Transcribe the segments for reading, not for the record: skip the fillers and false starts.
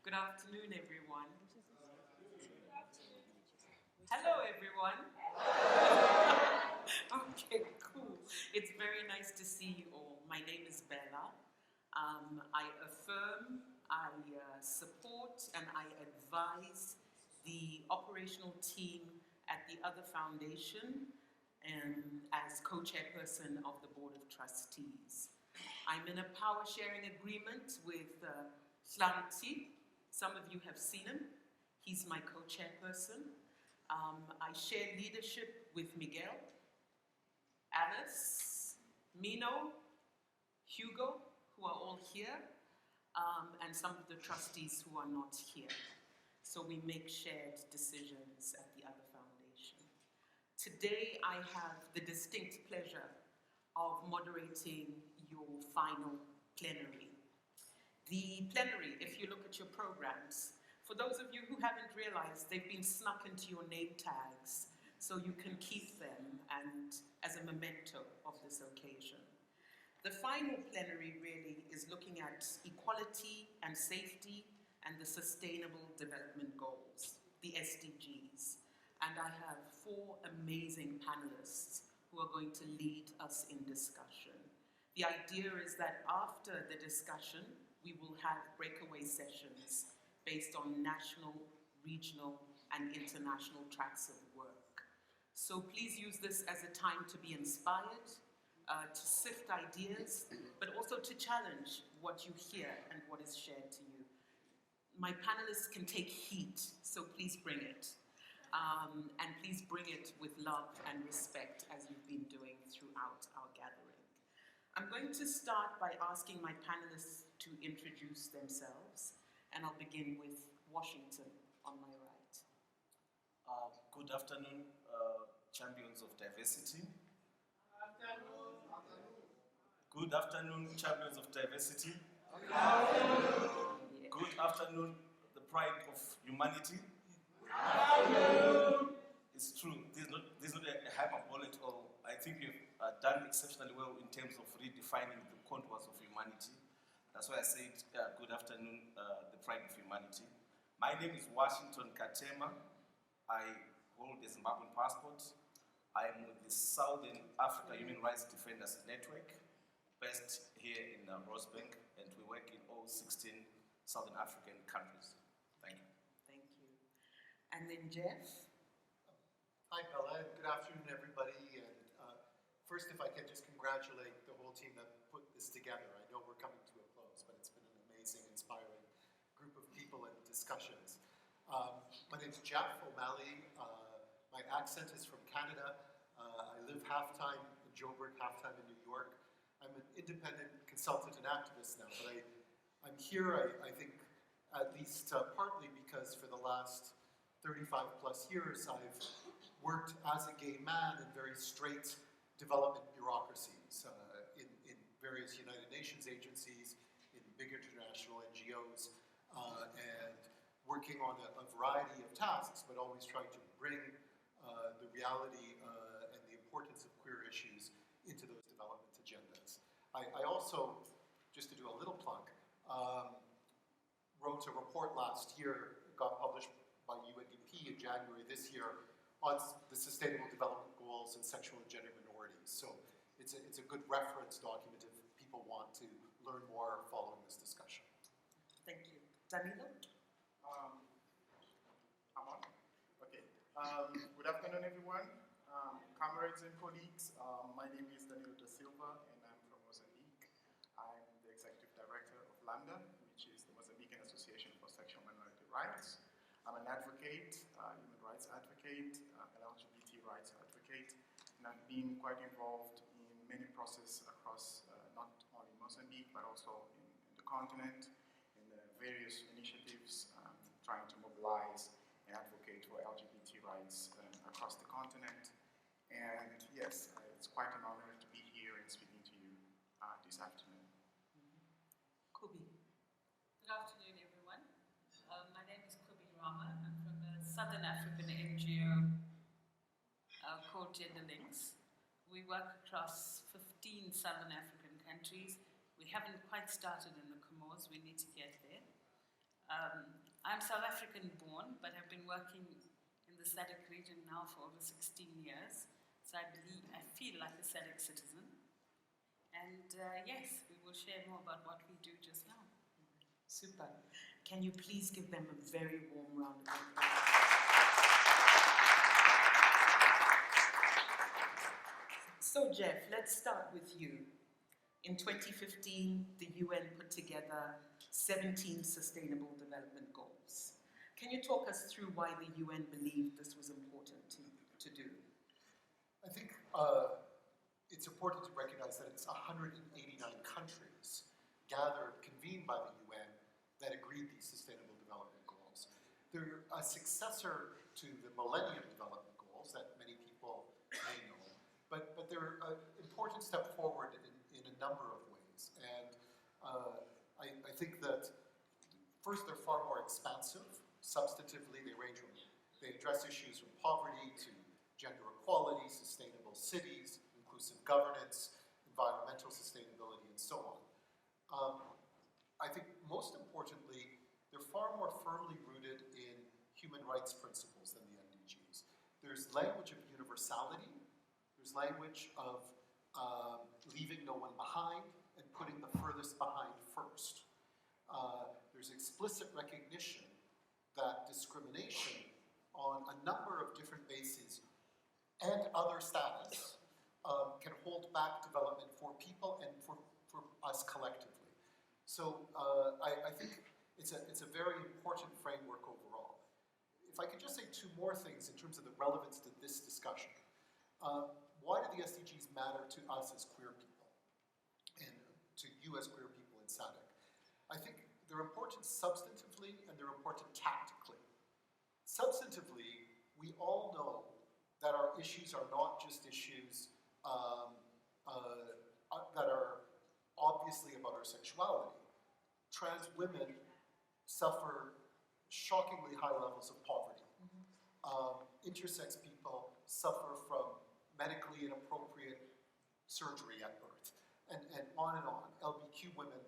Good afternoon, everyone. Hello, everyone. Okay, cool. It's very nice to see you all. My name is Bella. I affirm, I support, and I advise the operational team at the other foundation and as co-chairperson of the Board of Trustees. I'm in a power sharing agreement with Slanti. Some of you have seen him. He's my co-chairperson. I share leadership with Miguel, Alice, Mino, Hugo, who are all here, and some of the trustees who are not here. So we make shared decisions at the other foundation. Today I have the distinct pleasure of moderating your final plenary. The plenary, if you look at your programs, for those of you who haven't realized, they've been snuck into your name tags, so you can keep them and as a memento of this occasion. The final plenary really is looking at equality and safety and the Sustainable Development Goals, the SDGs. And I have 4 amazing panelists who are going to lead us in discussion. The idea is that after the discussion, we will have breakaway sessions based on national, regional, and international tracks of work. So please use this as a time to be inspired, to sift ideas, but also to challenge what you hear and what is shared to you. My panelists can take heat, so please bring it. And please bring it with love and respect as you've been doing throughout our gathering. I'm going to start by asking my panelists to introduce themselves, and I'll begin with Washington on my right. Good afternoon, champions of diversity. Good afternoon, champions of diversity. Good afternoon, the pride of humanity. It's true, this is not a hyperbole at all. I think you've done exceptionally well in terms of redefining the contours of humanity. That's why I said good afternoon, the pride of humanity. My name is Washington Katema. I hold a Zimbabwean passport. I am with the Southern Africa Human Rights Defenders Network, based here in Rosebank, and we work in all 16 Southern African countries. Thank you. Thank you. And then Jeff. Hi, Bella, and good afternoon, everybody. And first, if I could just congratulate the whole team that put this together. I know we're coming to a close, but it's been an amazing, inspiring group of people and discussions. My name's Jeff O'Malley. My accent is from Canada. I live half-time in Joburg, half-time in New York. I'm an independent consultant and activist now, but I'm here, I think, at least partly because for the last 35 plus years, I've worked as a gay man in very straight development bureaucracies, in various United Nations agencies, in big international NGOs, and working on a variety of tasks, but always trying to bring the reality and the importance of queer issues into those development agendas. I also, just to do a little plug, wrote a report last year, got published by UNDP in January this year, on the Sustainable Development Goals and sexual and gender minorities. So it's a good reference document if people want to learn more following this discussion. Thank you. Danilo? I'm on? Okay. Good afternoon, everyone. Comrades and colleagues, my name is Danilo da Silva, and I'm from Mozambique. I'm the Executive Director of LAMDA, which is the Mozambican Association for Sexual Minority Rights. I'm an advocate, human rights advocate, an LGBT rights advocate, and I've been quite involved in many processes across not only Mozambique, but also in the continent, in the various initiatives trying to mobilize and advocate for LGBT rights across the continent. And yes, it's quite an honor to be here and speaking to you this afternoon. Kubi. Good afternoon, everyone. My name is Kubi Rama. I'm from a Southern African NGO called Gender Links. We work across 15 Southern African countries. We haven't quite started in the Comores. We need to get there. I'm South African born, but have been working in the SADC region now for over 16 years. So I feel like a SADC citizen. And yes, we will share more about what we do just now. Super. Can you please give them a very warm round of applause? So Jeff, let's start with you. In 2015, the UN put together 17 Sustainable Development Goals. Can you talk us through why the UN believed this was important to do? I think it's important to recognize that it's 189 countries convened by the UN that agreed these Sustainable Development Goals. They're a successor to the Millennium Development Goals that many people may know, but they're an important step forward in a number of ways. And I think that first, they're far more expansive. Substantively, they address issues from poverty to gender equality, sustainable cities, inclusive governance, environmental sustainability, and so on. I think most importantly, they're far more firmly rooted in human rights principles than the MDGs. There's language of universality, there's language of leaving no one behind and putting the furthest behind first. There's explicit recognition that discrimination on a number of different bases and other status can hold back development for people and for us collectively. So I think it's a very important framework overall. If I could just say two more things in terms of the relevance to this discussion. Why do the SDGs matter to us as queer people and to you as queer people in SADC? I think they're important substantively and they're important tactically. Substantively, we all know that our issues are not just issues that are obviously about our sexuality. Trans women suffer shockingly high levels of poverty. Intersex people suffer from medically inappropriate surgery at birth, and on and on. LGBTQ women,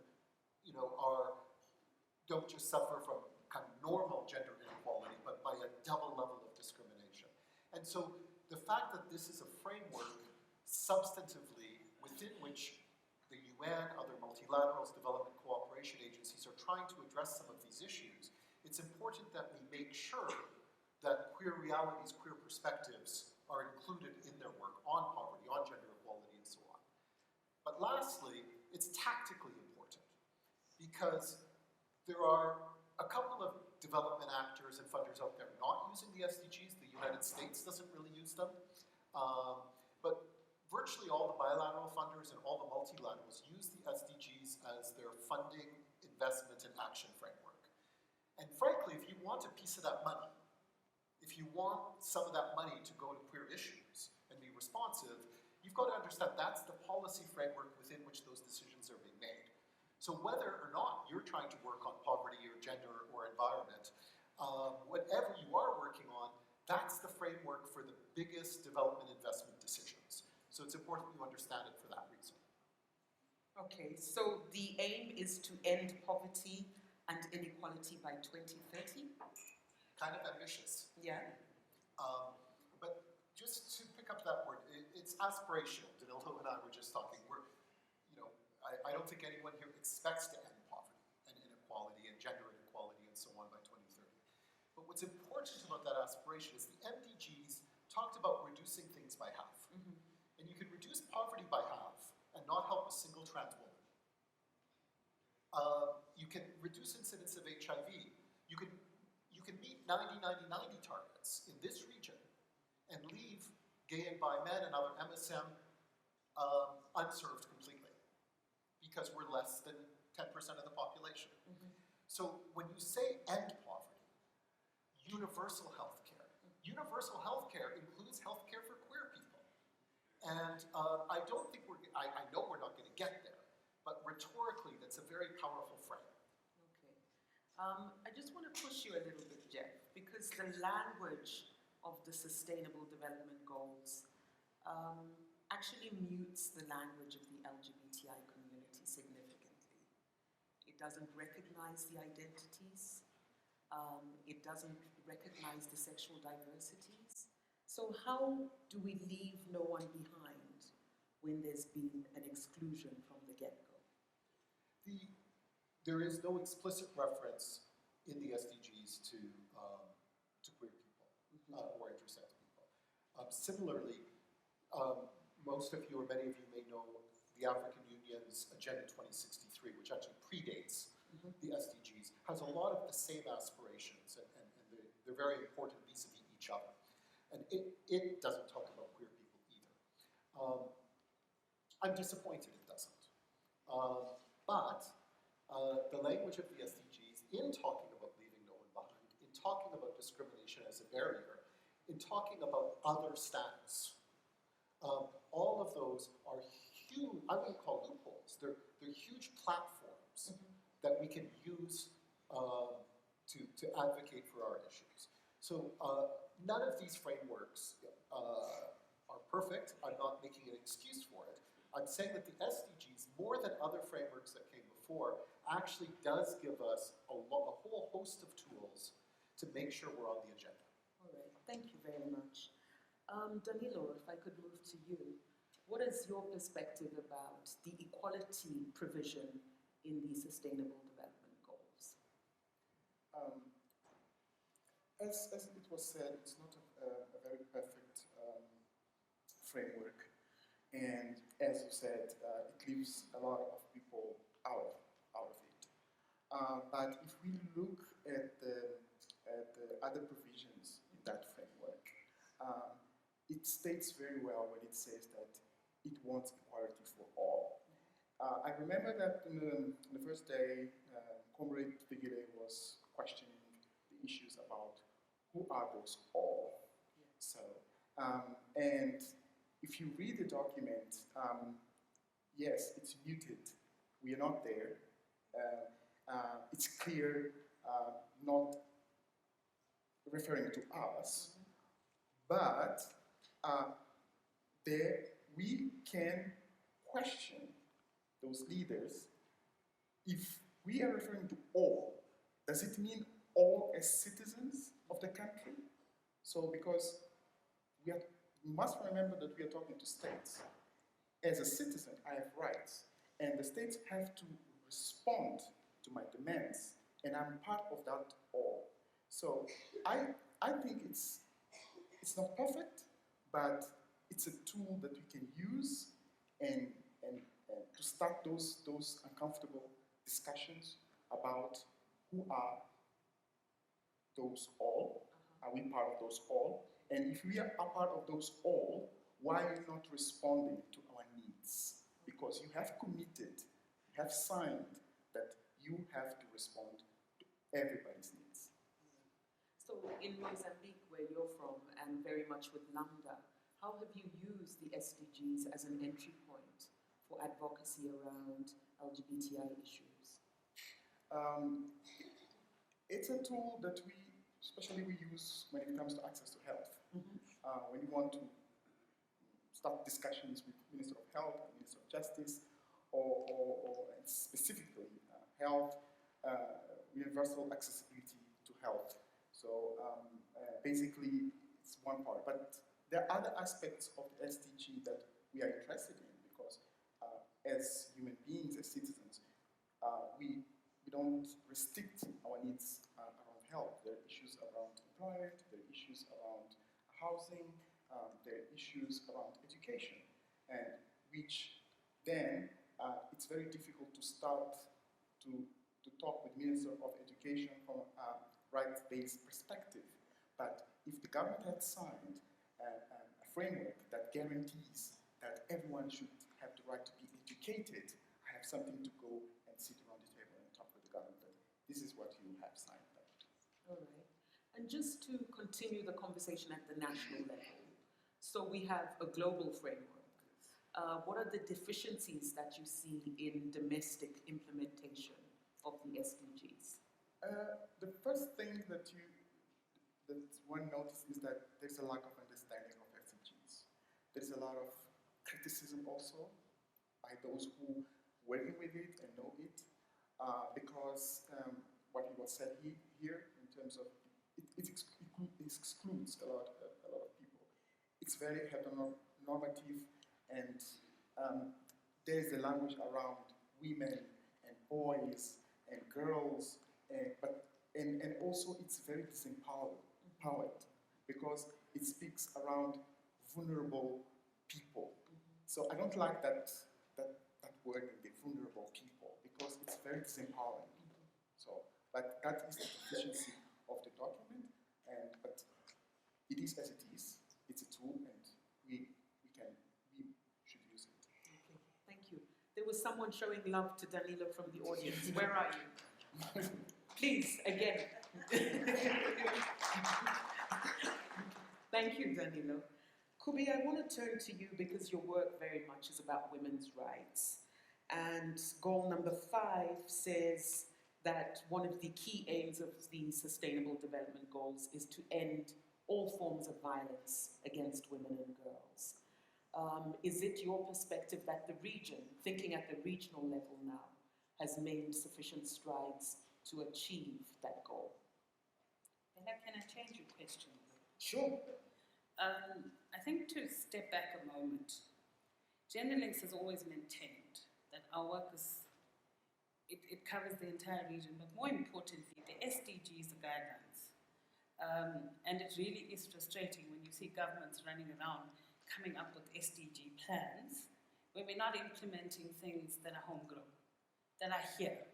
don't just suffer from kind of normal gender inequality, but by a double level of discrimination. And so the fact that this is a framework substantively within which the UN, other multilaterals, development cooperation agencies are trying to address some of these issues, it's important that we make sure that queer realities, queer perspectives are included in their work on poverty, on gender equality, and so on. But lastly, it's tactically important because there are a couple of development actors and funders out there not using the SDGs. The United States doesn't really use them. But virtually all the bilateral funders and all the multilaterals use the SDGs as their funding, investment, and action framework. And frankly, if you want a piece of that money, if you want some of that money to go to queer issues and be responsive, you've got to understand that's the policy framework within which those decisions are being made. So whether or not you're trying to work on poverty or gender or environment, whatever you are working on, that's the framework for the biggest development investment decisions. So it's important you understand it for that reason. Okay, so the aim is to end poverty and inequality by 2030? Kind of ambitious. Yeah. But just to pick up that word, it's aspirational. Danilo and I were just talking. I don't think anyone here expects to end poverty and inequality and gender inequality and so on by 2030. But what's important about that aspiration is the MDGs talked about reducing things by half. Mm-hmm. And you can reduce poverty by half and not help a single trans woman. You can reduce incidence of HIV. You can meet 90-90-90 targets in this region and leave gay and bi men and other MSM unserved completely because we're less than 10% of the population. Mm-hmm. So when you say end poverty, universal health care. Universal health care includes health care for queer people. And I don't think I know we're not going to get there, but rhetorically that's a very powerful frame. Okay. I just want to push you a little bit, Jeff, because the language of the Sustainable Development Goals actually mutes the language of the LGBTI community significantly. It doesn't recognize the identities It doesn't recognize the sexual diversities. So how do we leave no one behind when there's been an exclusion from the get-go? There is no explicit reference in the SDGs to queer people or intersex people. Similarly, most of you or many of you may know the African Union's Agenda 2063, which actually predates the SDGs, has a lot of the same aspirations, and they're very important vis-a-vis each other. And it doesn't talk about queer people either. I'm disappointed it doesn't. But the language of the SDGs, in talking about leaving no one behind, in talking about discrimination as a barrier, in talking about other status, all of those are huge, I wouldn't call loopholes, they're huge platforms that we can use to advocate for our issues. So none of these frameworks are perfect. I'm not making an excuse for it. I'm saying that the SDGs, more than other frameworks that came before, actually does give us a whole host of tools to make sure we're on the agenda. All right, thank you very much. Danilo, if I could move to you. What is your perspective about the equality provision in the Sustainable Development Goals? As it was said, it's not a very perfect framework, and as you said, it leaves a lot of people out of it. But if we look at the other provisions in that framework, it states very well when it says that it wants equality for all. I remember that in the first day, Comrade Vigile was questioning the issues about who are those all. So, and if you read the document, yes, it's muted. We are not there. It's clear, not referring to us, but there we can question those leaders. If we are referring to all, does it mean all as citizens of the country? So because we must remember that we are talking to states. As a citizen, I have rights, and the states have to respond to my demands, and I'm part of that all. So I think it's not perfect, but it's a tool that we can use and to start those uncomfortable discussions about who are those all. Are we part of those all? And if we are a part of those all, why are you not responding to our needs? Because you have committed, you have signed that you have to respond to everybody's needs. So in Mozambique, where you're from, and very much with Lambda, how have you used the SDGs as an entry point for advocacy around LGBTI issues? It's a tool that especially we use when it comes to access to health. When you want to start discussions with Minister of Health, Minister of Justice, or specifically health, universal accessibility to health. So basically, it's one part. But there are other aspects of the SDG that we are interested in because as human beings, as citizens, we don't restrict our needs around health. There are issues around employment, there are issues around housing, there are issues around education, and which then it's very difficult to start to talk with Minister of Education from a rights-based perspective. But if the government had signed a framework that guarantees that everyone should have the right to be educated, I have something to go and sit around the table and talk with the government. This is what you have signed. All right. And just to continue the conversation at the national level, so we have a global framework. What are the deficiencies that you see in domestic implementation of the SDGs? The first thing that one notices is that there's a lack of understanding of SDGs. There's a lot of criticism also by those who working with it and know it, because what was said here in terms of it excludes a lot of people. It's very heteronormative, and there's a language around women and boys and girls, and also it's very disempowered because it speaks around vulnerable people. So I don't like that word, the vulnerable people, because it's very disempowering. So, but that is the deficiency of the document, but it is as it is. It's a tool, and we should use it. Okay, thank you. There was someone showing love to Danilo from the audience. Where are you? Please, again. Thank you, Danilo. Kubi, I want to turn to you because your work very much is about women's rights. And goal number 5 says that one of the key aims of the Sustainable Development Goals is to end all forms of violence against women and girls. Is it your perspective that the region, thinking at the regional level now, has made sufficient strides to achieve that goal? Bella, can I change your question? Sure. I think to step back a moment, Gender Links has always maintained that our work it covers the entire region, but more importantly, the SDGs, the guidelines. And it really is frustrating when you see governments running around coming up with SDG plans where we're not implementing things that are homegrown, that are here.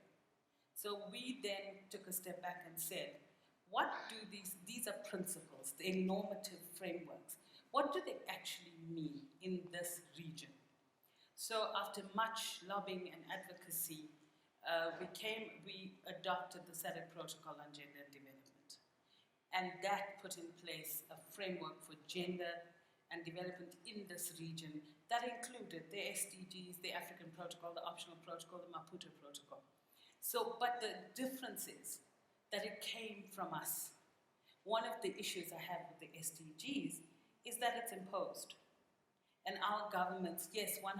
So we then took a step back and said, what do these are principles, they're normative frameworks. What do they actually mean in this region? So after much lobbying and advocacy, we adopted the SADC Protocol on Gender and Development. And that put in place a framework for gender and development in this region that included the SDGs, the African Protocol, the Optional Protocol, the Maputo Protocol. So, but the difference is that it came from us. One of the issues I have with the SDGs is that it's imposed. And our governments, yes, 89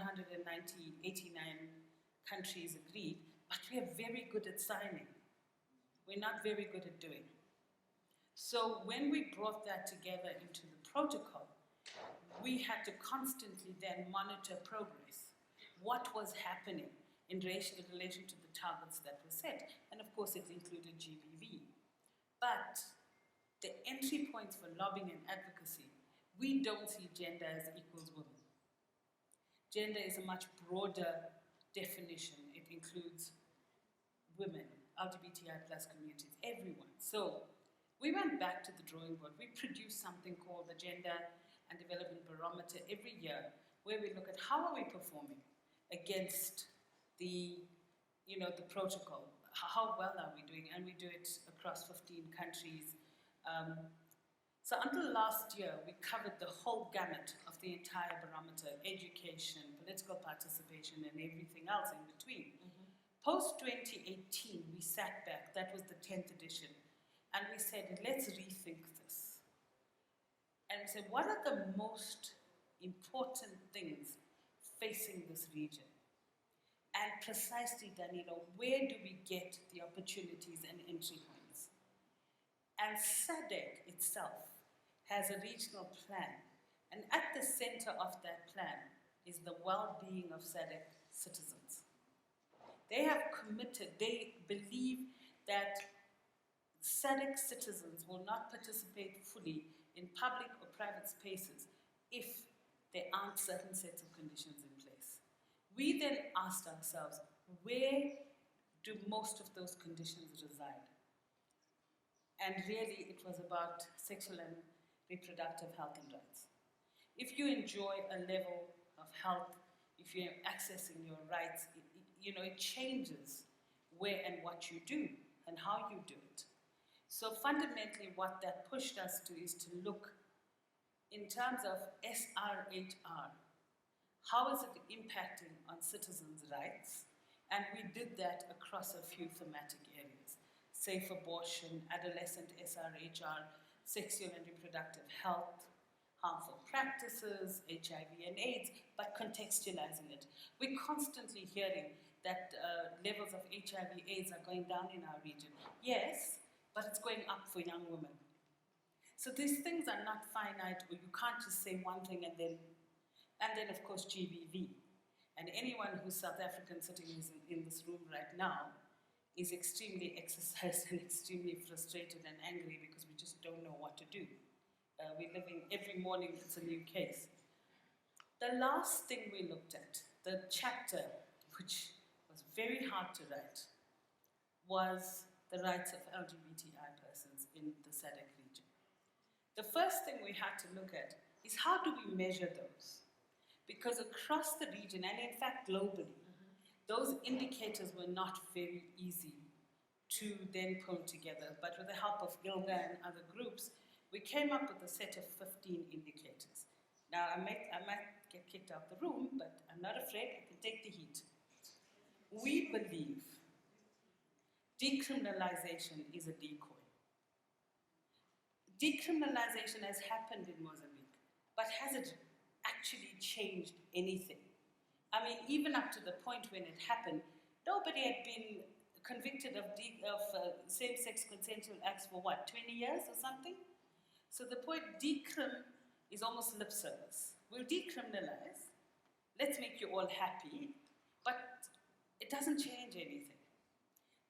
countries agreed, but we are very good at signing. We're not very good at doing. So when we brought that together into the protocol, we had to constantly then monitor progress. What was happening in relation to the targets that were set? And of course it included GBV. But the entry points for lobbying and advocacy, we don't see gender as equals women. Gender is a much broader definition. It includes women, LGBTI plus communities, everyone. So we went back to the drawing board. We produced something called the Gender and Development Barometer every year, where we look at how are we performing against the protocol. How well are we doing? And we do it across 15 countries. So until last year, we covered the whole gamut of the entire barometer, education, political participation, and everything else in between. Post-2018, we sat back, that was the 10th edition, and we said, let's rethink this. And we said, what are the most important things facing this region? And precisely, Danilo, where do we get the opportunities and entry points? And SADC itself has a regional plan, and at the center of that plan is the well-being of SADC citizens. They have committed, they believe that SADC citizens will not participate fully in public or private spaces if there aren't certain sets of conditions in place. We then asked ourselves, where do most of those conditions reside? And really, it was about sexual and reproductive health and rights. If you enjoy a level of health, if you're accessing your rights, it changes where and what you do and how you do it. So fundamentally, what that pushed us to is to look in terms of SRHR. How is it impacting on citizens' rights? And we did that across a few thematic areas. Safe abortion, adolescent SRHR, sexual and reproductive health, harmful practices, HIV and AIDS, but contextualizing it. We're constantly hearing that levels of HIV AIDS are going down in our region. Yes, but it's going up for young women. So these things are not finite, or you can't just say one thing and then of course GBV. And anyone who's South African sitting in this room right now is extremely exercised and extremely frustrated and angry because we just don't know what to do. We're living, every morning it's a new case. The last thing we looked at, the chapter, which was very hard to write, was the rights of LGBTI persons in the SADC region. The first thing we had to look at is how do we measure those? Because across the region, and in fact globally, those indicators were not very easy to then pull together. But with the help of ILGA and other groups, we came up with a set of 15 indicators. Now, I might get kicked out the room, but I'm not afraid, I can take the heat. We believe decriminalization is a decoy. Decriminalization has happened in Mozambique, but has it actually changed anything? I mean, even up to the point when it happened, nobody had been convicted of same-sex consensual acts for what, 20 years or something? So the point decrim is almost lip service. We'll decriminalize, let's make you all happy, but it doesn't change anything.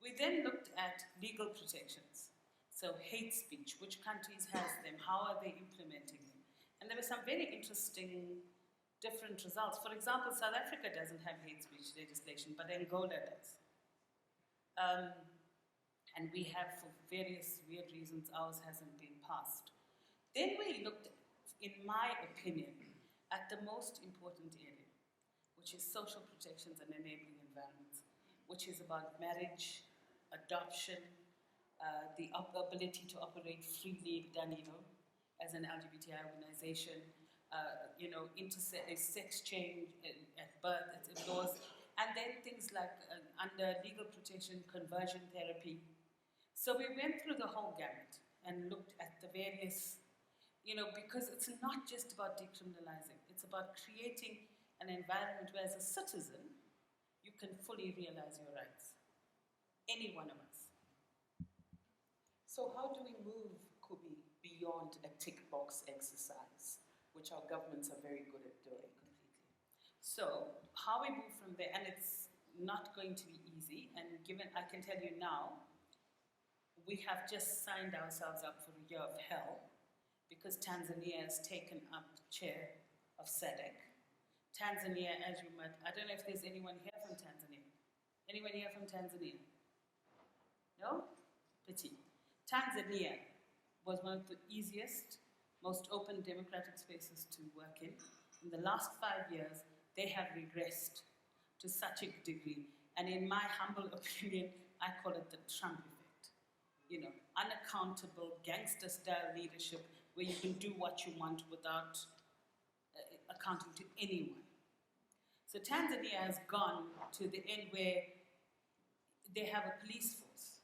We then looked at legal protections. So hate speech, which countries has them, how are they implementing them? And there were some very interesting different results. For example, South Africa doesn't have hate speech legislation, but Angola does. And we have, for various weird reasons, ours hasn't been passed. Then we looked, in my opinion, at the most important area, which is social protections and enabling environments, which is about marriage, adoption, the ability to operate freely, Danilo, as an LGBTI organization, sex change at birth, its laws, and then things like under legal protection, conversion therapy. So we went through the whole gamut and looked at the various, because it's not just about decriminalizing, it's about creating an environment where as a citizen, you can fully realize your rights. Any one of us. So how do we move, Kubi, beyond a tick box exercise, which our governments are very good at doing completely? So how we move from there, and it's not going to be easy, and given, I can tell you now, we have just signed ourselves up for a year of hell because Tanzania has taken up chair of SADC. Tanzania, as you might, I don't know if there's anyone here from Tanzania. Anyone here from Tanzania? No? Pity. Tanzania was one of the easiest, most open democratic spaces to work in. In the last 5 years, they have regressed to such a degree. And in my humble opinion, I call it the Trump effect. Unaccountable, gangster-style leadership where you can do what you want without accounting to anyone. So Tanzania has gone to the end where they have a police force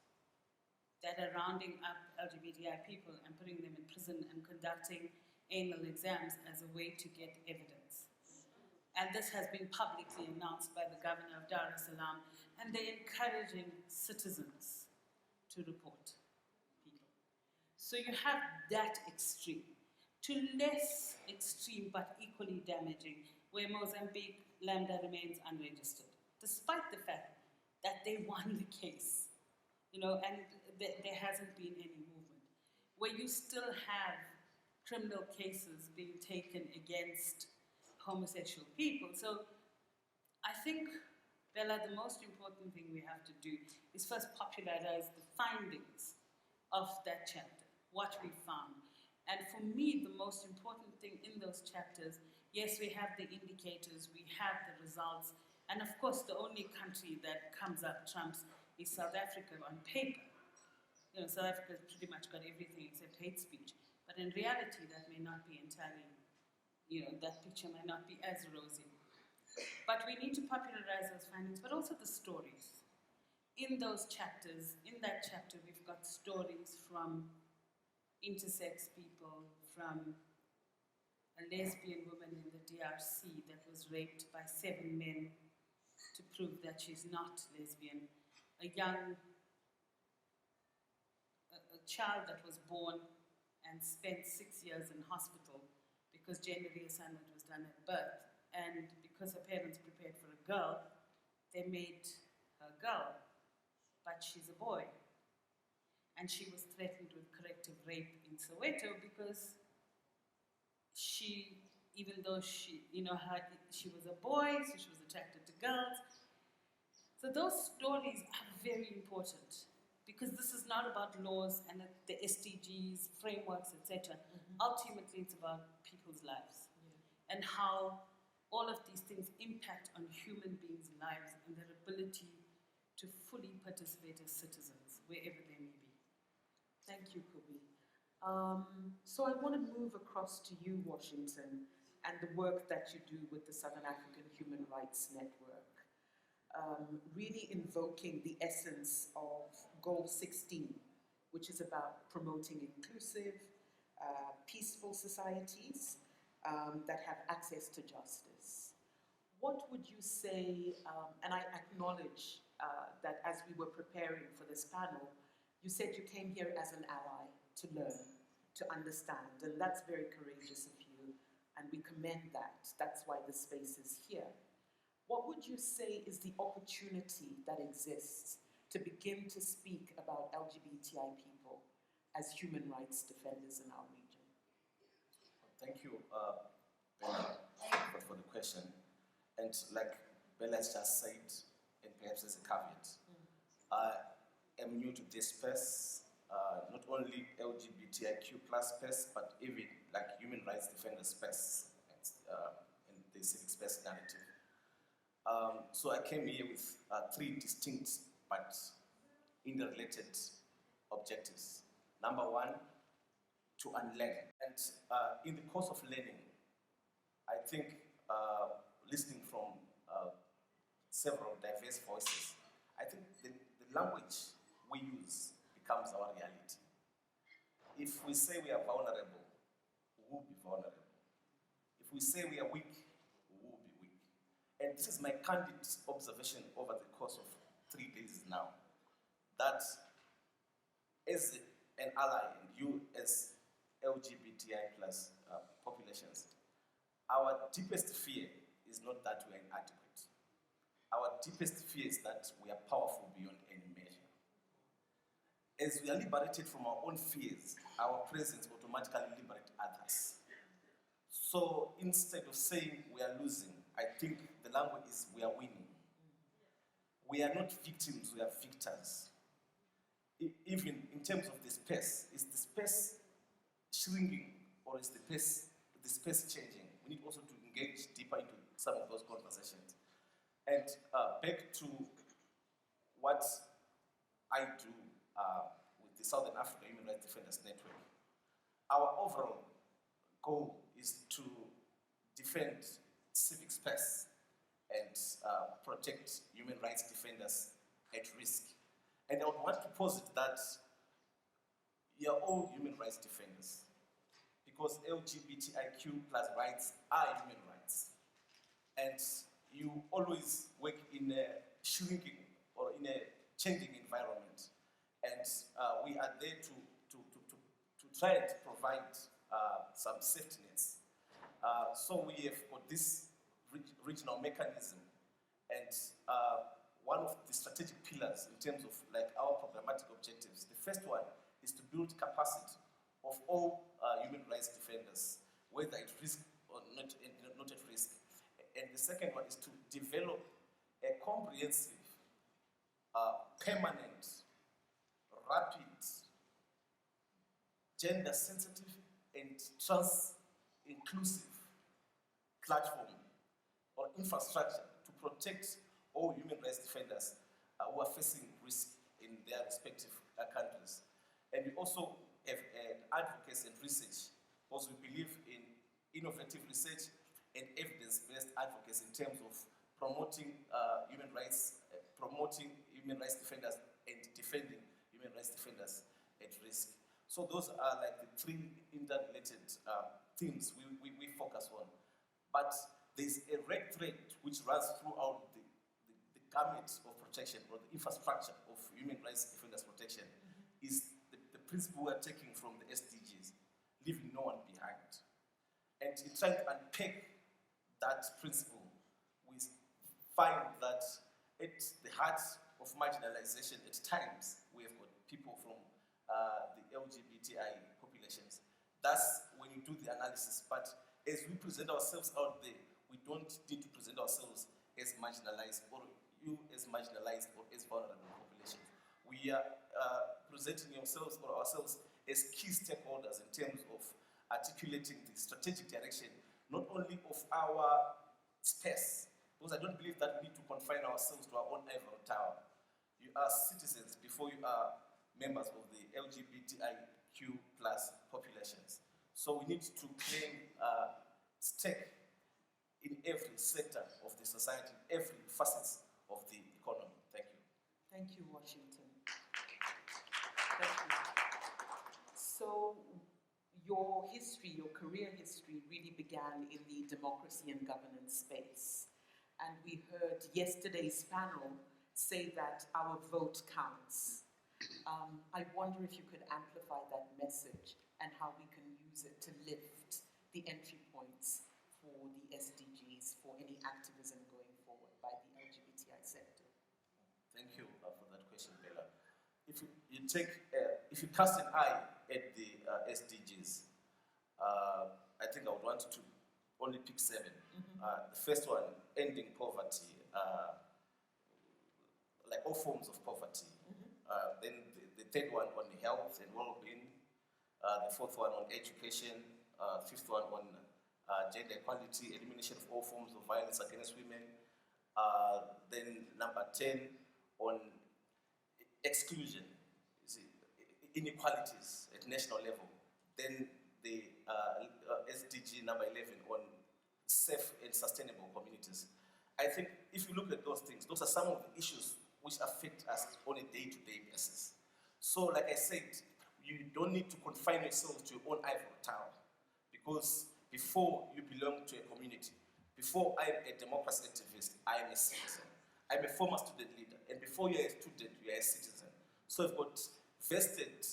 that are rounding up LGBTI people and putting them in prison and conducting anal exams as a way to get evidence. And this has been publicly announced by the governor of Dar es Salaam, and they're encouraging citizens to report people. So you have that extreme, to less extreme but equally damaging, where Mozambique Lambda remains unregistered, despite the fact that they won the case, and there hasn't been any movement, where you still have criminal cases being taken against homosexual people. So I think, Bella, the most important thing we have to do is first popularize the findings of that chapter, what we found. And for me, the most important thing in those chapters, yes, we have the indicators, we have the results, and of course the only country that comes up trumps is South Africa on paper. South Africa's pretty much got everything except hate speech. But in reality, that may not be entirely, that picture may not be as rosy. But we need to popularize those findings, but also the stories. In those chapters, in that chapter, we've got stories from intersex people, from a lesbian woman in the DRC that was raped by 7 men to prove that she's not lesbian, a young child that was born and spent 6 years in hospital because gender reassignment was done at birth, and because her parents prepared for a girl, they made her a girl, but she's a boy. And she was threatened with corrective rape in Soweto because she, even though she, she was a boy, so she was attracted to girls. So those stories are very important because this is not about laws and the SDGs, frameworks, etc. Ultimately, it's about people's lives and how all of these things impact on human beings' lives and their ability to fully participate as citizens, wherever they may be. Thank you, Kobe. So I want to move across to you, Washington, and the work that you do with the Southern African Human Rights Network. Really invoking the essence of Goal 16, which is about promoting inclusive, peaceful societies that have access to justice. What would you say, and I acknowledge that as we were preparing for this panel, you said you came here as an ally to learn, to understand, and that's very courageous of you, and we commend that. That's why the space is here. What would you say is the opportunity that exists to begin to speak about LGBTI people as human rights defenders in our region? Thank you, Bella, for the question. And like Bella has just said, and perhaps as a caveat, I am new to this space, not only LGBTIQ plus space, but even like human rights defender space and the civic space narrative. So I came here with 3 distinct but interrelated objectives. Number 1, to unlearn. And in the course of learning, I think listening from several diverse voices, I think the language we use becomes our reality. If we say we are vulnerable, we will be vulnerable. If we say we are weak, we will be weak. And this is my candid observation over the course of 3 days now, that as an ally and you as LGBTI plus populations, our deepest fear is not that we are inadequate. Our deepest fear is that we are powerful beyond any measure. As we are liberated from our own fears, our presence automatically liberates others. So instead of saying we are losing, I think the language is we are winning. We are not victims, we are victors. Even in terms of the space, is the space shrinking or is the space changing? We need also to engage deeper into some of those conversations. And back to what I do with the Southern Africa Human Rights Defenders Network. Our overall goal is to defend civic space and protect human rights defenders at risk. And I would want to posit that you are all human rights defenders because LGBTIQ plus rights are human rights. And you always work in a shrinking or in a changing environment. And we are there to try and provide some safety nets. So we have got this regional mechanism, and one of the strategic pillars in terms of like our programmatic objectives, the first one is to build capacity of all human rights defenders, whether at risk or not at risk. And the second one is to develop a comprehensive, permanent, rapid, gender-sensitive and trans-inclusive platform or infrastructure to protect all human rights defenders who are facing risk in their respective countries. And we also have advocacy and research, because we believe in innovative research and evidence-based advocacy in terms of promoting human rights defenders and defending human rights defenders at risk. So those are like the 3 interrelated themes we focus on. But there's a red thread which runs throughout the gamut of protection or the infrastructure of human rights defenders protection is the principle we're taking from the SDGs, leaving no one behind. And in trying to unpack that principle, we find that at the heart of marginalization, at times, we have got people from the LGBTI populations. That's when you do the analysis. But as we present ourselves out there, we don't need to present ourselves as marginalized or you as marginalized or as vulnerable populations. We are presenting ourselves as key stakeholders in terms of articulating the strategic direction, not only of our space, because I don't believe that we need to confine ourselves to our own ivory tower. You are citizens before you are members of the LGBTIQ plus populations. So we need to claim stake in every sector of the society, every facet of the economy. Thank you. Thank you, Washington. Thank you. So your history, your career history really began in the democracy and governance space. And we heard yesterday's panel say that our vote counts. I wonder if you could amplify that message and how we can use it to lift the entry points for the SDGs, for any activism going forward by the LGBTI sector. Thank you for that question, Bella. If you cast an eye at the SDGs, I think I would want to only pick 7. The first one, ending poverty, like all forms of poverty. Then the third one on health and well-being. The fourth one on education. Fifth one on gender equality, elimination of all forms of violence against women. Then number 10 on exclusion, inequalities at national level. Then the SDG number 11 on safe and sustainable communities. I think if you look at those things, those are some of the issues which affect us on a day-to-day basis. So like I said, you don't need to confine yourself to your own ivory tower, because before you belong to a community, before I'm a democracy activist, I am a citizen. I'm a former student leader, and before you're a student, you're a citizen. So I've got vested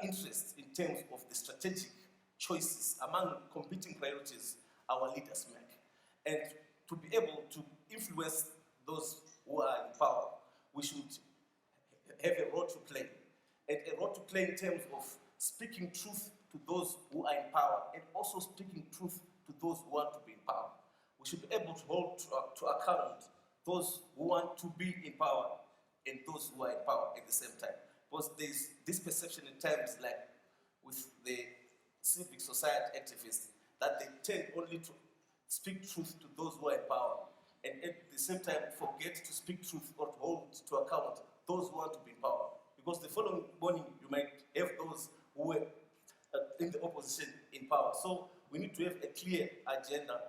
interest in terms of the strategic choices among competing priorities our leaders make. And to be able to influence those who are in power, we should have a role to play. And a role to play in terms of speaking truth to those who are in power and also speaking truth to those who want to be in power. We should be able to hold to account those who want to be in power and those who are in power at the same time. Because there's this perception at times, like with the civic society activists, that they tend only to speak truth to those who are in power and at the same time forget to speak truth or to hold to account those who want to be in power. Because the following morning you might have those who were in the opposition in power. So we need to have a clear agenda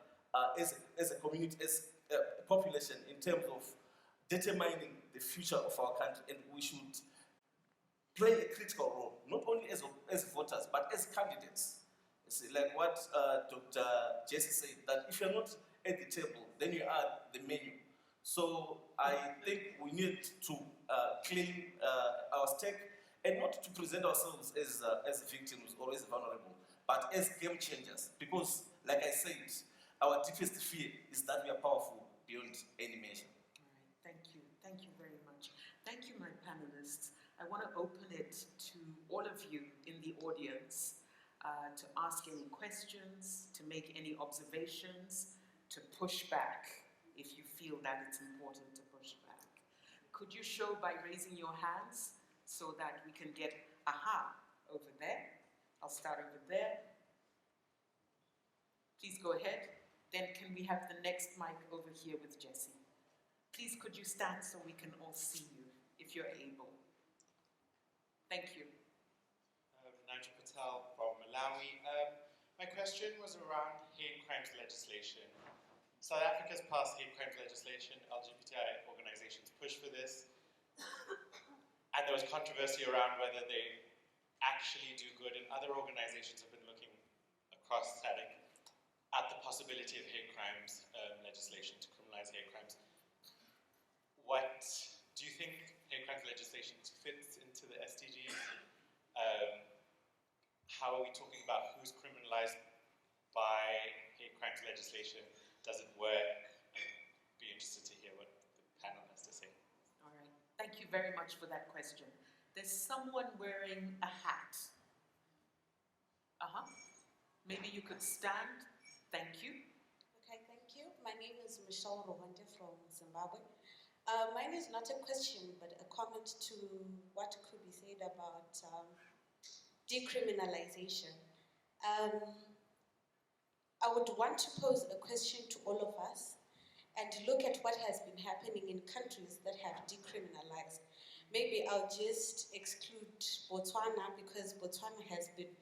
as a community, as a population, in terms of determining the future of our country, and we should play a critical role, not only as voters, but as candidates. You see, like what Dr. Jesse said, that if you're not at the table, then you are the menu. So I think we need to claim our stake, and not to present ourselves as victims or as vulnerable, but as game changers. Because, like I said, our deepest fear is that we are powerful beyond any measure. All right, thank you. Thank you very much. Thank you, my panelists. I want to open it to all of you in the audience to ask any questions, to make any observations, to push back if you feel that it's important to push back. Could you show by raising your hands so that we can get, aha, over there. I'll start over there. Please go ahead. Then can we have the next mic over here with Jesse? Please could you stand so we can all see you, if you're able. Thank you. Nigel Patel from Malawi. My question was around hate crimes legislation. South Africa's passed hate crimes legislation. LGBTI organizations push for this. And there was controversy around whether they actually do good, and other organizations have been looking across SADC at the possibility of hate crimes legislation to criminalize hate crimes. What do you think hate crimes legislation fits into the SDGs? decriminalized by hate crimes legislation doesn't work. I'd be interested to hear what the panel has to say. All right. Thank you very much for that question. There's someone wearing a hat. Maybe you could stand. Thank you. Okay, thank you. My name is Michelle Rohante from Zimbabwe. Mine is not a question, but a comment to what could be said about decriminalization. I would want to pose a question to all of us and look at what has been happening in countries that have decriminalized. Maybe I'll just exclude Botswana because Botswana has been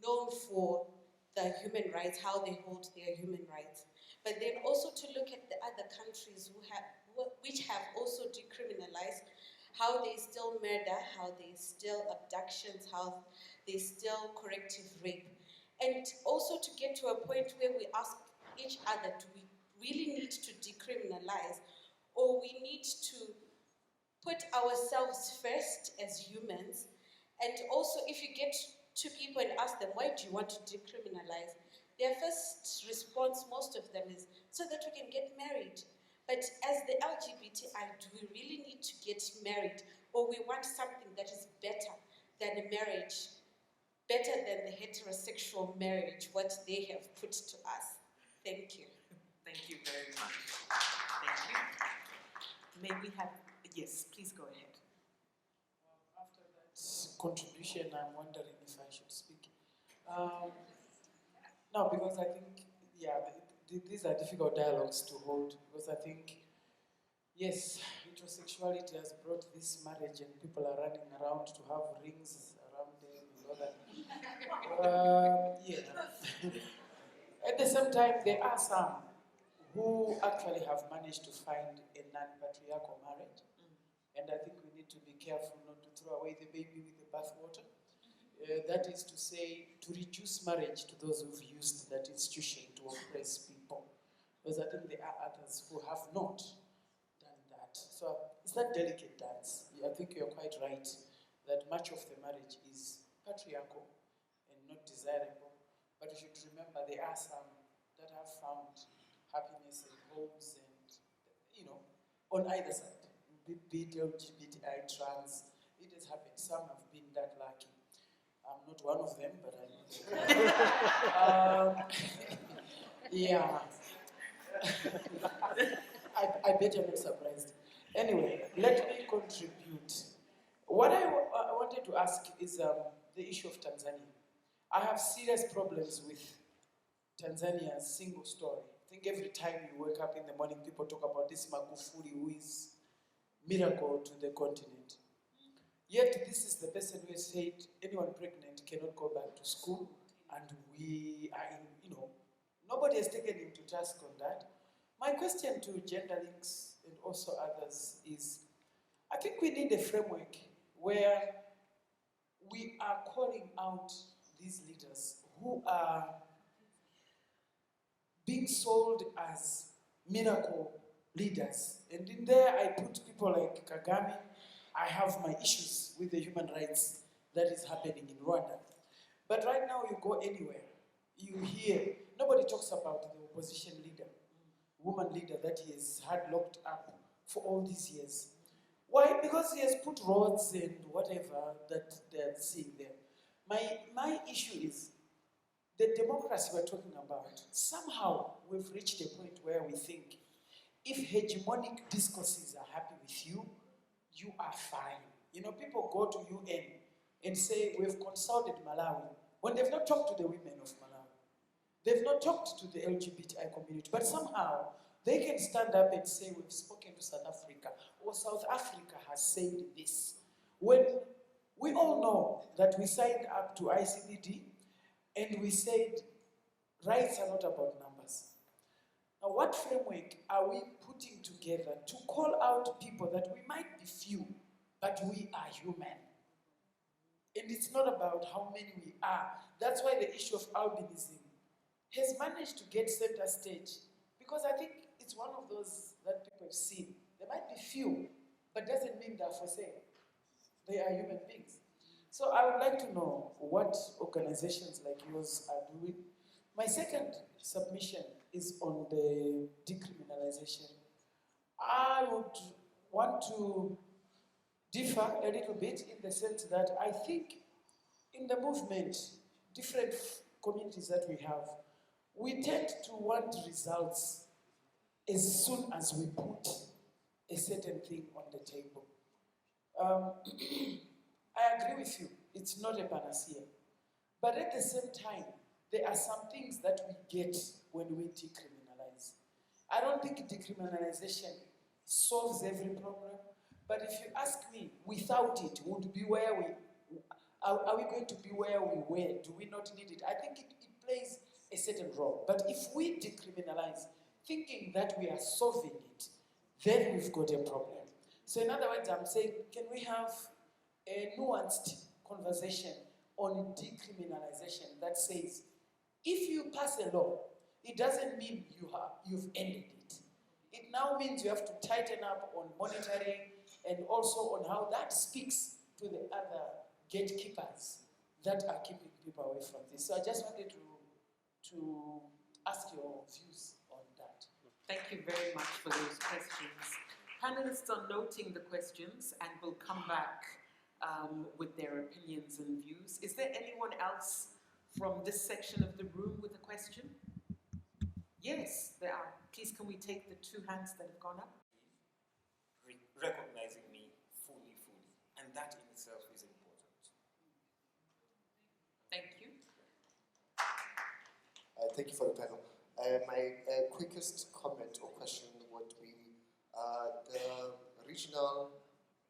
known for the human rights, how they hold their human rights. But then also to look at the other countries which have also decriminalized, how they still murder, how they still abductions, how they still corrective rape. And also to get to a point where we ask each other, do we really need to decriminalize, or we need to put ourselves first as humans? And also if you get to people and ask them, why do you want to decriminalize? Their first response, most of them, is so that we can get married. But as the LGBTI, do we really need to get married? Or we want something that is better than a marriage, better than the heterosexual marriage, what they have put to us? Thank you. Thank you very much. Thank you. May we have, yes, please go ahead. After that contribution, I'm wondering if I should speak. No, because I think, these are difficult dialogues to hold, because I think, yes, heterosexuality has brought this marriage and people are running around to have rings around them and all that. At the same time, there are some who actually have managed to find a non-patriarchal marriage. And I think we need to be careful not to throw away the baby with the bathwater. That is to say, to reduce marriage to those who've used that institution to oppress people. Because I think there are others who have not done that. So it's that delicate dance. I think you're quite right that much of the marriage is patriarchal and not desirable. But you should remember there are some that have found happiness in homes and, on either side. Be it LGBTI, trans, it has happened. Some have been that lucky. I'm not one of them, but I know. Yeah. I bet you're not surprised. Anyway, let me contribute. What I wanted to ask is the issue of Tanzania. I have serious problems with Tanzania's single story. I think every time you wake up in the morning, people talk about this Magufuli who is miracle to the continent. Yet this is the person who has said anyone pregnant cannot go back to school, and we are in, nobody has taken him to task on that. My question to Gender Links and also others is, I think we need a framework where we are calling out these leaders who are being sold as miracle leaders. And in there I put people like Kagame. I have my issues with the human rights that is happening in Rwanda. But right now you go anywhere, you hear, nobody talks about the opposition leader, woman leader that he has had locked up for all these years. Why? Because he has put roads and whatever that they're seeing there. My issue is the democracy we're talking about. Somehow we've reached a point where we think if hegemonic discourses are happy with you, you are fine. People go to UN and say, we've consulted Malawi, when they've not talked to the women of Malawi. They've not talked to the LGBTI community, but somehow they can stand up and say, we've spoken to South Africa, or South Africa has said this. When we all know that we signed up to ICBD and we said rights are not about numbers. Now, what framework are we putting together to call out people that we might be few, but we are human? And it's not about how many we are. That's why the issue of albinism has managed to get center stage, because I think it's one of those that people have seen. There might be few, but doesn't mean they're for sale. They are human beings. So I would like to know what organizations like yours are doing. My second submission is on the decriminalization. I would want to differ a little bit in the sense that I think in the movement, different communities that we have, we tend to want results as soon as we put a certain thing on the table. I agree with you, it's not a panacea. But at the same time, there are some things that we get when we decriminalize. I don't think decriminalization solves every problem, but if you ask me, without it, would be where we are we going to be where we were? Do we not need it? I think it plays a certain role. But if we decriminalize, thinking that we are solving it, then we've got a problem. So in other words, I'm saying, can we have a nuanced conversation on decriminalization that says, if you pass a law, it doesn't mean you've ended it. It now means you have to tighten up on monitoring and also on how that speaks to the other gatekeepers that are keeping people away from this. So I just wanted to ask your views on that. Thank you very much for those questions. Panelists are noting the questions and will come back with their opinions and views. Is there anyone else from this section of the room with a question? Yes, there are. Please, can we take the two hands that have gone up? Recognizing me fully, and that in itself is important. Thank you. Thank you for the panel. My quickest comment or question would be the regional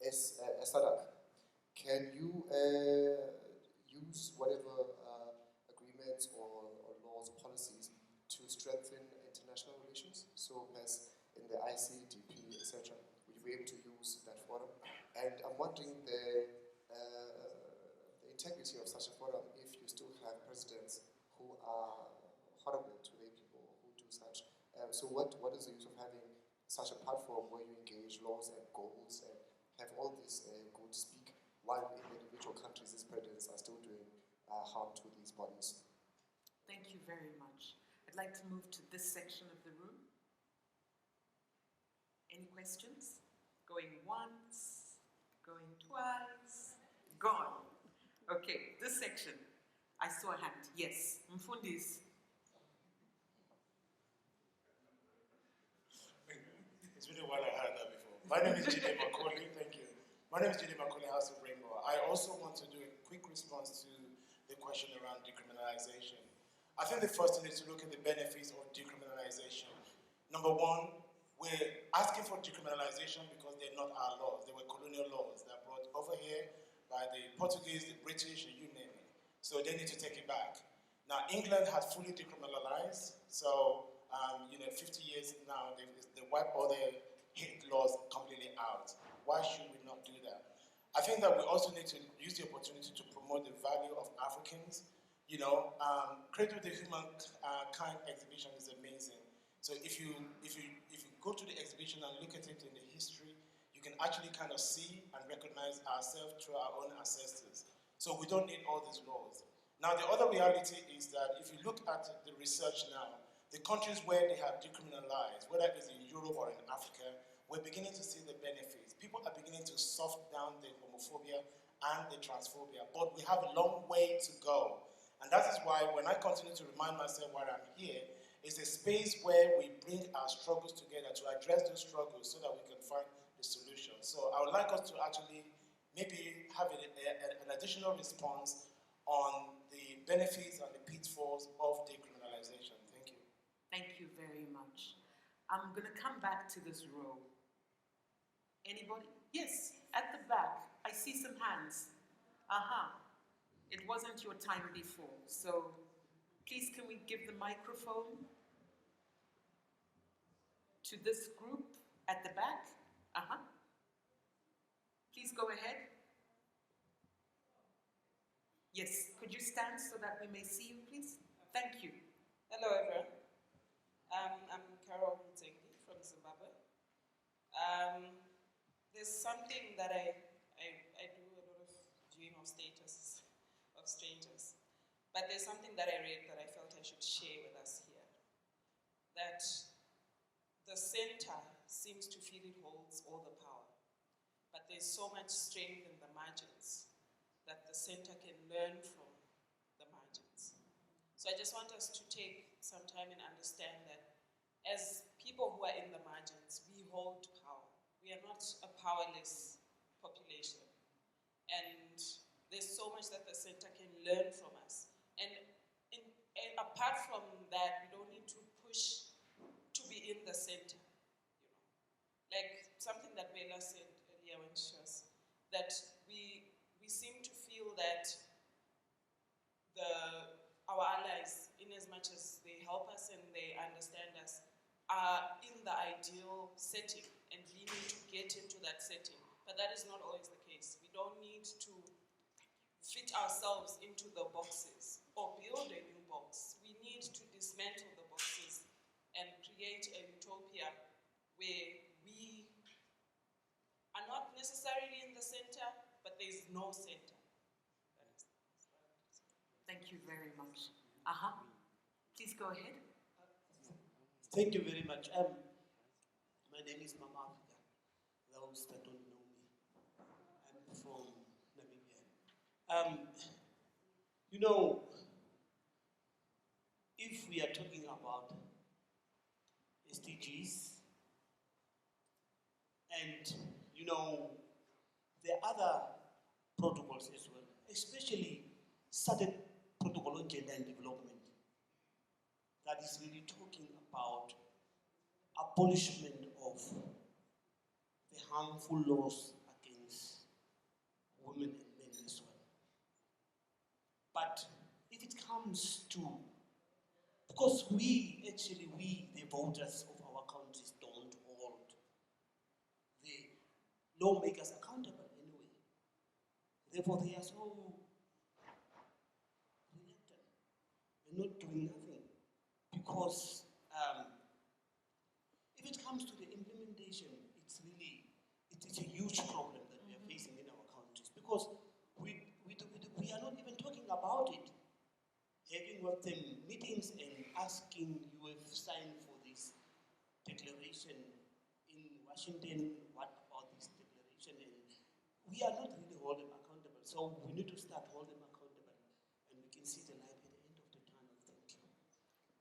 SADC. Can you use whatever agreements or laws or policies to strengthen international relations? So as in the ICDP, etc., would you be able to use that forum? And I'm wondering the integrity of such a forum if you still have presidents who are horrible to their people, who do such. So what is the use of having such a platform where you engage laws and goals and have all this good speak, while in individual countries these presidents are still doing harm to these bodies? Thank you very much. I'd like to move to this section of the room. Any questions? Going once, going twice, gone. Okay, this section. I saw a hand. Yes, Mfundis. It's been a while I heard that before. My name is Jide Macaulay, thank you. My name is Jide Macaulay, House of Rainbow. I also want to do a quick response to the question around decriminalization. I think the first thing is to look at the benefits of decriminalization. Number one, we're asking for decriminalization because they're not our laws. They were colonial laws that brought over here by the Portuguese, the British, and you name it. So they need to take it back. Now, England has fully decriminalized, so 50 years now, they wipe all their hate laws completely out. Why should we not do that? I think that we also need to use the opportunity to promote the value of Africans. Cradle the Humankind exhibition is amazing. So if you go to the exhibition and look at it in the history, you can actually kind of see and recognize ourselves through our own ancestors. So we don't need all these laws. Now, the other reality is that if you look at the research now, the countries where they have decriminalized, whether it's in Europe or in Africa, we're beginning to see the benefits. People are beginning to soft down the homophobia and the transphobia, but we have a long way to go. And that is why when I continue to remind myself why I'm here, it's a space where we bring our struggles together to address those struggles so that we can find the solution. So I would like us to actually maybe have an additional response on the benefits and the pitfalls of decriminalization. Thank you. Thank you very much. I'm going to come back to this row. Anybody? Yes, at the back. I see some hands. It wasn't your time before, so please can we give the microphone to this group at the back? Please go ahead. Yes, could you stand so that we may see you, please? Thank you. Hello, everyone. I'm Carol Mutengi from Zimbabwe. There's something that I do a lot of viewing of status of strangers. But there's something that I read that I felt I should share with us here. That the center seems to feel it holds all the power. But there's so much strength in the margins that the center can learn from the margins. So I just want us to take some time and understand that as people who are in the margins, we hold power. We are not a powerless population. And there's so much that the center can learn from us. And apart from that, we don't need to push to be in the center. Like something that Bella said earlier when she was, that we seem to feel that our allies, in as much as they help us and they understand us, are in the ideal setting and we need to get into that setting. But that is not always the case. We don't need to fit ourselves into the boxes or build a new box. We need to dismantle the boxes and create a utopia where we are not necessarily in the center, but there's no center. Thank you very much. Please go ahead. Thank you very much. My name is Mama Africa. Those that don't know me, I'm from Namibia. If we are talking about SDGs, and there are other protocols as well, especially certain protocol on gender and development, that is really talking about abolishment of the harmful laws against women and men as well. But if it comes to, because we, the voters of our countries, don't hold the lawmakers accountable anyway. Therefore, they are so reluctant. They're not doing nothing. Because if it comes to the implementation, it is a huge problem that we are facing in our countries. Because we are not even talking about it. Having with them meetings and asking you have signed for this declaration in Washington, what about this declaration? And we are not really holding them accountable. So we need to start holding them accountable and we can see the light at the end of the tunnel. Thank you.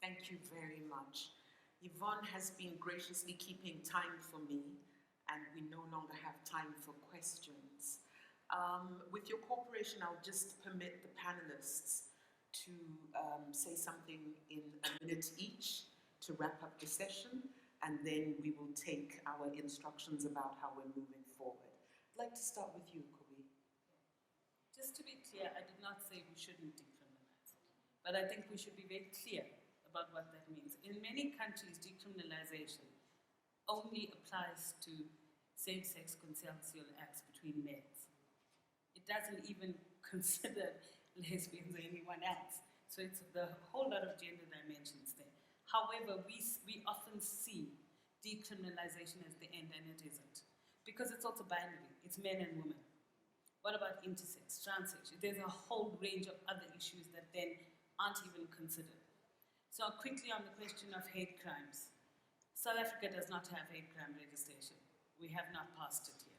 Thank you very much. Yvonne has been graciously keeping time for me, and we no longer have time for questions. With your cooperation, I'll just permit the panelists to say something in a minute each to wrap up the session, and then we will take our instructions about how we're moving forward. I'd like to start with you, Kobe. Just to be clear, I did not say we shouldn't decriminalize, but I think we should be very clear about what that means. In many countries, decriminalization only applies to same-sex consensual acts between males. It doesn't even consider lesbians or anyone else. So it's a whole lot of gender dimensions there. However, we often see decriminalization as the end, and it isn't. Because it's also binary. It's men and women. What about intersex, transsex? There's a whole range of other issues that then aren't even considered. So quickly on the question of hate crimes. South Africa does not have hate crime legislation. We have not passed it yet.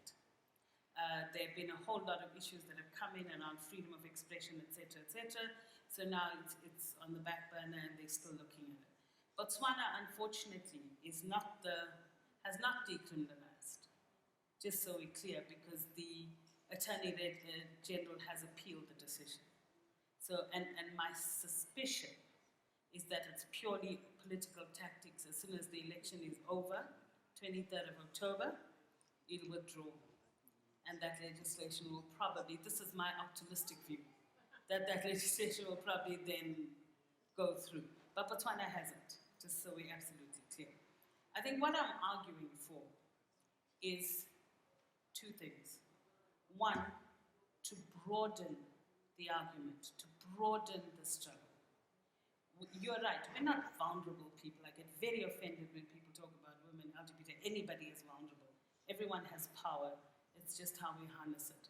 There have been a whole lot of issues that have come in around freedom of expression, etc., etc. So now it's on the back burner and they're still looking at it. Botswana, unfortunately, has not decriminalized. Just so we're clear, because the Attorney General has appealed the decision. So, and my suspicion is that it's purely political tactics. As soon as the election is over, 23rd of October, it'll withdraw. And that legislation will probably, this is my optimistic view, that legislation will probably then go through. But Botswana hasn't, just so we're absolutely clear. I think what I'm arguing for is two things. One, to broaden the argument, to broaden the struggle. You're right, we're not vulnerable people. I get very offended when people talk about women, LGBT, anybody is vulnerable. Everyone has power, it's just how we harness it.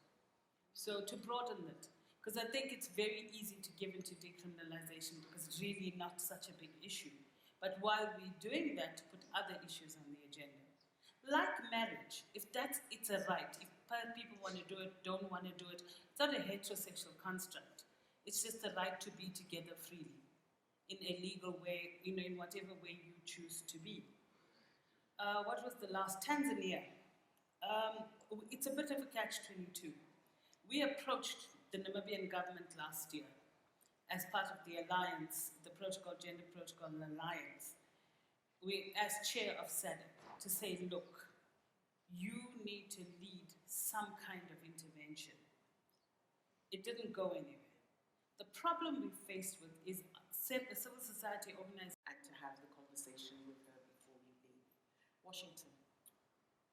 So to broaden it, Because I think it's very easy to give into decriminalization because it's really not such a big issue. But while we're doing that, to put other issues on the agenda. Like marriage, if it's a right, if people want to do it, don't want to do it, it's not a heterosexual construct. It's just a right to be together freely in a legal way, in whatever way you choose to be. What was the last? Tanzania. It's a bit of a catch-22. We approached the Namibian government last year as part of the alliance, the Gender Protocol Alliance, as chair of SADC, to say, look, you need to lead some kind of intervention. It didn't go anywhere. The problem we faced with is a civil society organization. And to have the conversation with her before we leave. Washington.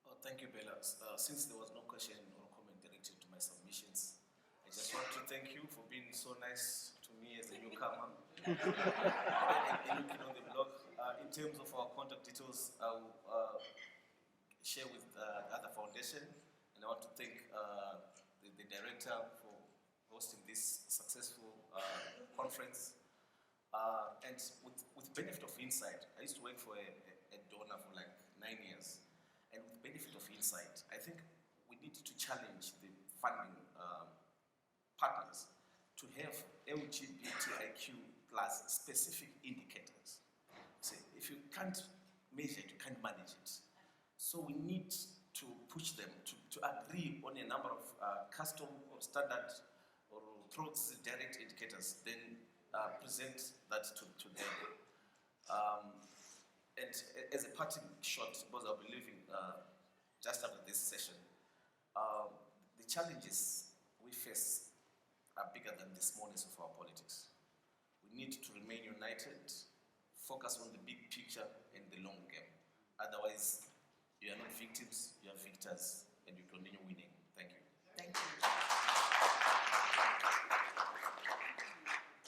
Oh, thank you, Bella. Since there was no question or comment directed to my submissions, I just want to thank you for being so nice to me as a newcomer. And looking on the blog. In terms of our contact details, I will share with the other foundation, and I want to thank the director for hosting this successful conference. And with benefit of insight, I used to work for a donor for like 9 years, and with benefit of insight, I think we need to challenge the funding partners to have LGBTIQ plus specific indicators. See, if you can't measure it, you can't manage it. So we need to push them to agree on a number of custom or standard or through direct indicators, then present that to them. And as a parting shot, because I'll be leaving just after this session, the challenges we face are bigger than the smallness of our politics. We need to remain united, focus on the big picture and the long game. Otherwise, you are not victims, you are victors, and you continue winning. Thank you. Thank you.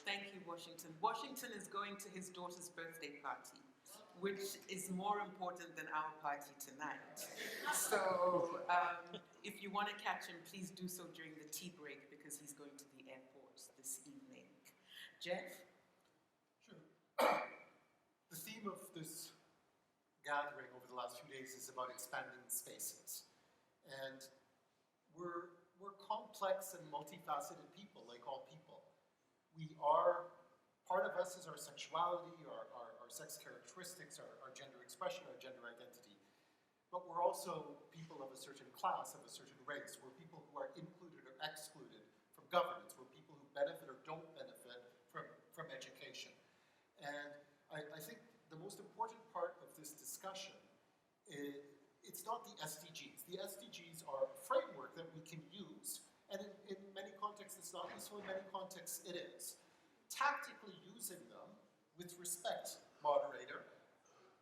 Thank you, Washington. Washington is going to his daughter's birthday party, which is more important than our party tonight. So if you want to catch him, please do so during the tea break because he's going to the airport this evening. Jeff? Sure. The theme of this gathering over the last few days is about expanding spaces. And we're complex and multifaceted people, like all people. Part of us is our sexuality, our sex characteristics, our gender expression, our gender identity. But we're also people of a certain class, of a certain race. We're people who are included or excluded from governance. We're people who benefit or don't benefit from education. And I think the most important part of this discussion is it's not the SDGs. The SDGs are a framework that we can use, and in many contexts it's not useful, in many contexts it is. Tactically using them with respect, moderator,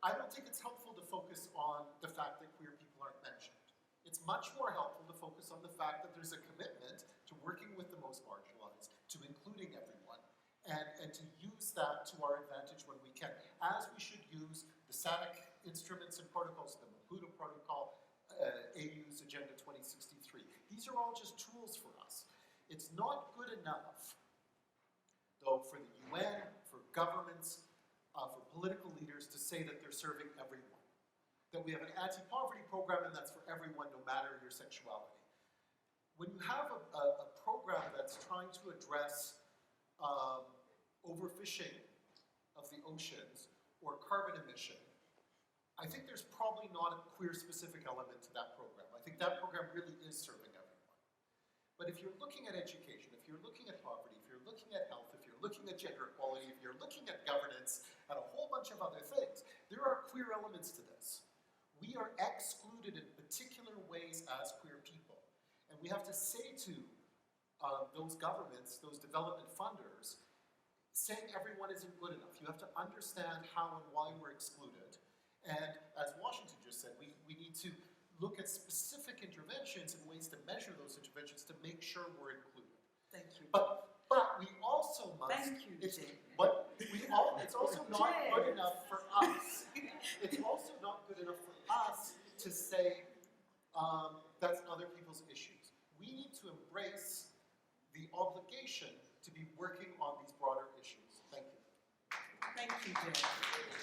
I don't think it's helpful to focus on the fact that queer people aren't mentioned. It's much more helpful to focus on the fact that there's a commitment to working with the most marginalized, to including everyone, and to use that to our advantage when we can, as we should use the SADC instruments and protocols, the Maputo Protocol, AU's Agenda 2063. These are all just tools for us. It's not good enough, though, for the UN, for governments, for political leaders to say that they're serving everyone. That we have an anti-poverty program and that's for everyone, no matter your sexuality. When you have a program that's trying to address overfishing of the oceans or carbon emission, I think there's probably not a queer-specific element to that program. I think that program really is serving everyone. But if you're looking at education, if you're looking at poverty, if you're looking at health, if you're looking at gender equality, if you're looking at governance, and a whole bunch of other things, there are queer elements to this. We are excluded in particular ways as queer people. And we have to say to those governments, those development funders, saying everyone isn't good enough. You have to understand how and why we're excluded. And as Washington just said, we need to look at specific interventions and ways to measure those interventions to make sure we're included. Thank you. But we also must. Thank you, Jay. But it's also not good enough for us. It's also not good enough for us to say that's other people's issues. We need to embrace the obligation working on these broader issues. Thank you. Thank you, Jay.